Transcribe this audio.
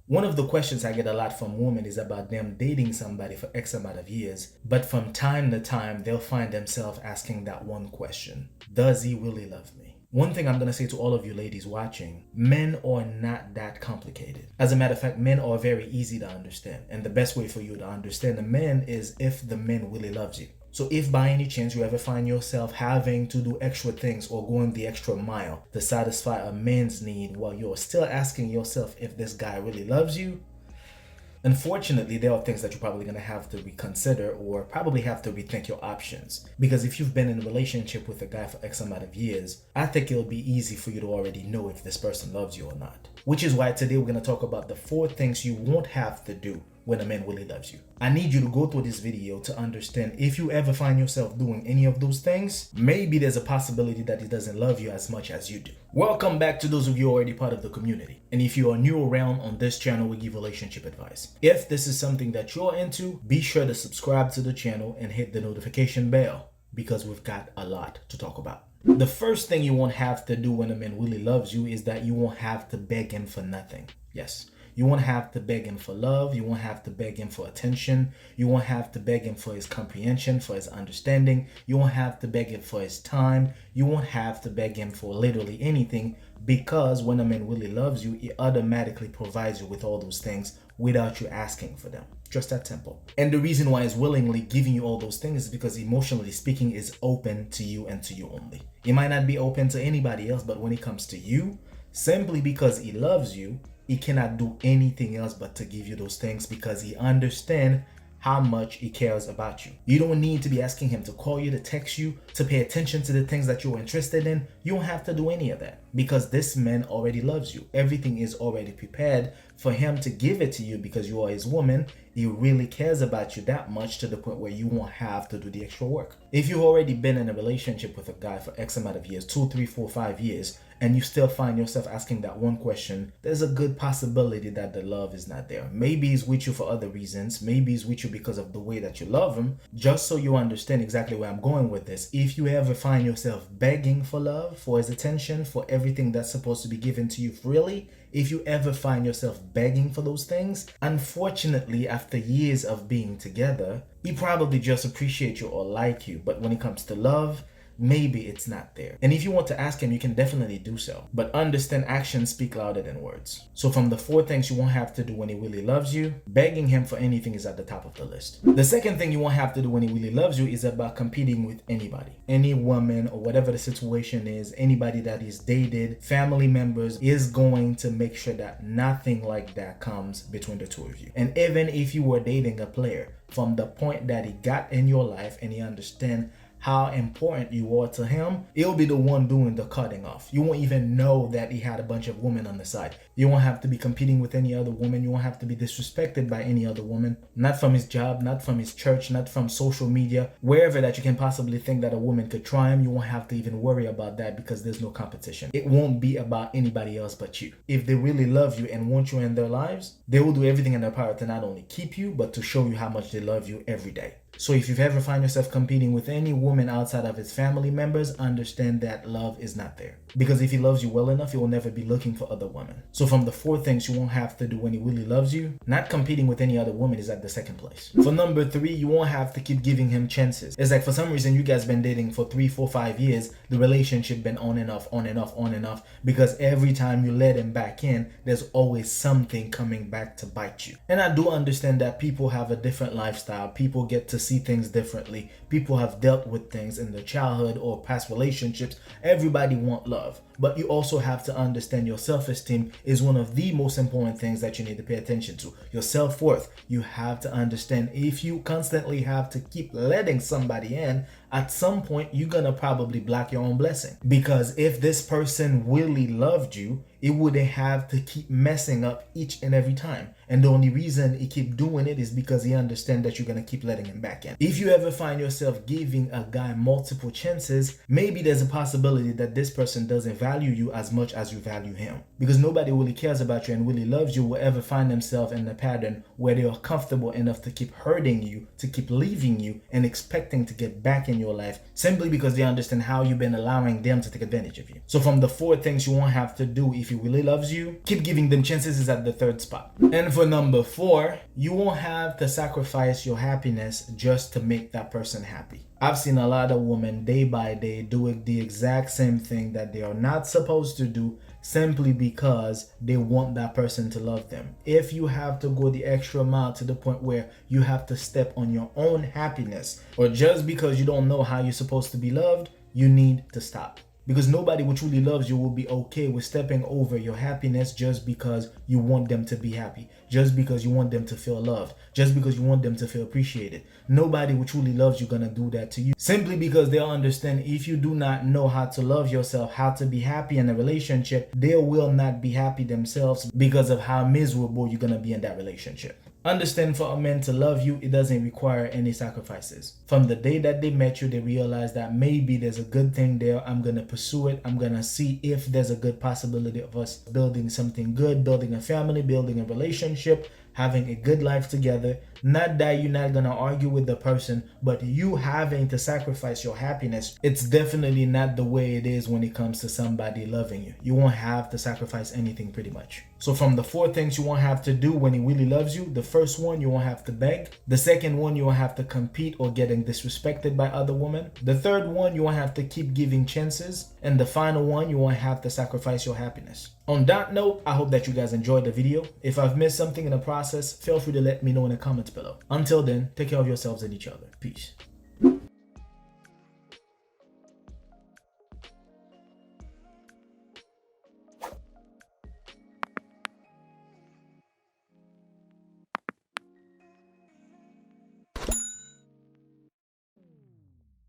One of the questions I get a lot from women is about them dating somebody for X amount of years, but from time to time, they'll find themselves asking that one question: does he really love me? One thing I'm going to say to all of you ladies watching: men are not that complicated. As a matter of fact, men are very easy to understand. And the best way for you to understand a man is if the man really loves you. So if by any chance you ever find yourself having to do extra things or going the extra mile to satisfy a man's need while you're still asking yourself if this guy really loves you, unfortunately, there are things that you're probably going to have to reconsider or probably have to rethink your options. Because if you've been in a relationship with a guy for X amount of years, I think it'll be easy for you to already know if this person loves you or not. Which is why today we're going to talk about the 4 things you won't have to do when a man really loves you. I need you to go through this video to understand if you ever find yourself doing any of those things, maybe there's a possibility that he doesn't love you as much as you do. Welcome back to those of you already part of the community. And if you are new around on this channel, we give relationship advice. If this is something that you're into, be sure to subscribe to the channel and hit the notification bell because we've got a lot to talk about. The first thing you won't have to do when a man really loves you is that you won't have to beg him for nothing. Yes. You won't have to beg him for love. You won't have to beg him for attention. You won't have to beg him for his comprehension, for his understanding. You won't have to beg him for his time. You won't have to beg him for literally anything, because when a man really loves you, he automatically provides you with all those things without you asking for them. Just that simple. And the reason why he's willingly giving you all those things is because emotionally speaking, is open to you and to you only. He might not be open to anybody else, but when it comes to you, simply because he loves you, he cannot do anything else but to give you those things because he understands how much he cares about you. You don't need to be asking him to call you, to text you, to pay attention to the things that you're interested in. You don't have to do any of that because this man already loves you. Everything is already prepared for him to give it to you because you are his woman. He really cares about you that much to the point where you won't have to do the extra work. If you've already been in a relationship with a guy for X amount of years, 2, 3, 4, 5 years, and you still find yourself asking that one question, there's a good possibility that the love is not there. Maybe he's with you for other reasons. Maybe he's with you because of the way that you love him. Just so you understand exactly where I'm going with this, if you ever find yourself begging for love, for his attention, for everything that's supposed to be given to you freely, if you ever find yourself begging for those things, unfortunately, after years of being together, he probably just appreciates you or like you. But when it comes to love, maybe it's not there. And if you want to ask him, you can definitely do so. But understand, actions speak louder than words. So from the 4 things you won't have to do when he really loves you, begging him for anything is at the top of the list. The second thing you won't have to do when he really loves you is about competing with anybody. Any woman or whatever the situation is, anybody that he's dated, family members, is going to make sure that nothing like that comes between the 2 of you. And even if you were dating a player, from the point that he got in your life and he understands how important you are to him, he'll be the one doing the cutting off. You won't even know that he had a bunch of women on the side. You won't have to be competing with any other woman. You won't have to be disrespected by any other woman. Not from his job, not from his church, not from social media. Wherever that you can possibly think that a woman could try him, you won't have to even worry about that because there's no competition. It won't be about anybody else but you. If they really love you and want you in their lives, they will do everything in their power to not only keep you, but to show you how much they love you every day. So if you've ever find yourself competing with any woman outside of his family members, understand that love is not there. Because if he loves you well enough, he will never be looking for other women. So from the 4 things you won't have to do when he really loves you, not competing with any other woman is at the second place. For number 3, you won't have to keep giving him chances. It's like for some reason you guys been dating for 3, 4, 5 years, the relationship been on and off, on and off, on and off, because every time you let him back in, there's always something coming back to bite you. And I do understand that people have a different lifestyle. People get to see things differently. People have dealt with things in their childhood or past relationships. Everybody wants love. But you also have to understand your self-esteem is one of the most important things that you need to pay attention to. Your self-worth. You have to understand if you constantly have to keep letting somebody in, at some point you're gonna probably block your own blessing. Because if this person really loved you, it wouldn't have to keep messing up each and every time. And the only reason he keep doing it is because he understands that you're gonna keep letting him back in. If you ever find yourself giving a guy multiple chances, maybe there's a possibility that this person doesn't value you as much as you value him. Because nobody really cares about you and really loves you will ever find themselves in a pattern where they are comfortable enough to keep hurting you, to keep leaving you, and expecting to get back in in your life simply because they understand how you've been allowing them to take advantage of you. So from the 4 things you won't have to do if he really loves you, keep giving them chances is at the 3rd spot. And for number 4, you won't have to sacrifice your happiness just to make that person happy. I've seen a lot of women day by day doing the exact same thing that they are not supposed to do simply because they want that person to love them. If you have to go the extra mile to the point where you have to step on your own happiness, or just because you don't know how you're supposed to be loved, you need to stop. Because nobody who truly loves you will be okay with stepping over your happiness just because you want them to be happy, just because you want them to feel loved, just because you want them to feel appreciated. Nobody who truly loves you gonna do that to you simply because they'll understand if you do not know how to love yourself, how to be happy in a relationship, they will not be happy themselves because of how miserable you're gonna be in that relationship. Understand, for a man to love you, it doesn't require any sacrifices. From the day that they met you, they realized that maybe there's a good thing there. I'm going to pursue it. I'm going to see if there's a good possibility of us building something good, building a family, building a relationship, having a good life together. Not that you're not gonna argue with the person, but you having to sacrifice your happiness. It's definitely not the way it is when it comes to somebody loving you. You won't have to sacrifice anything pretty much. So from the 4 things you won't have to do when he really loves you, the first one, you won't have to beg. The second one, you won't have to compete or getting disrespected by other women. The third one, you won't have to keep giving chances. And the final one, you won't have to sacrifice your happiness. On that note, I hope that you guys enjoyed the video. If I've missed something in the process, feel free to let me know in the comments below. Until then, take care of yourselves and each other. Peace.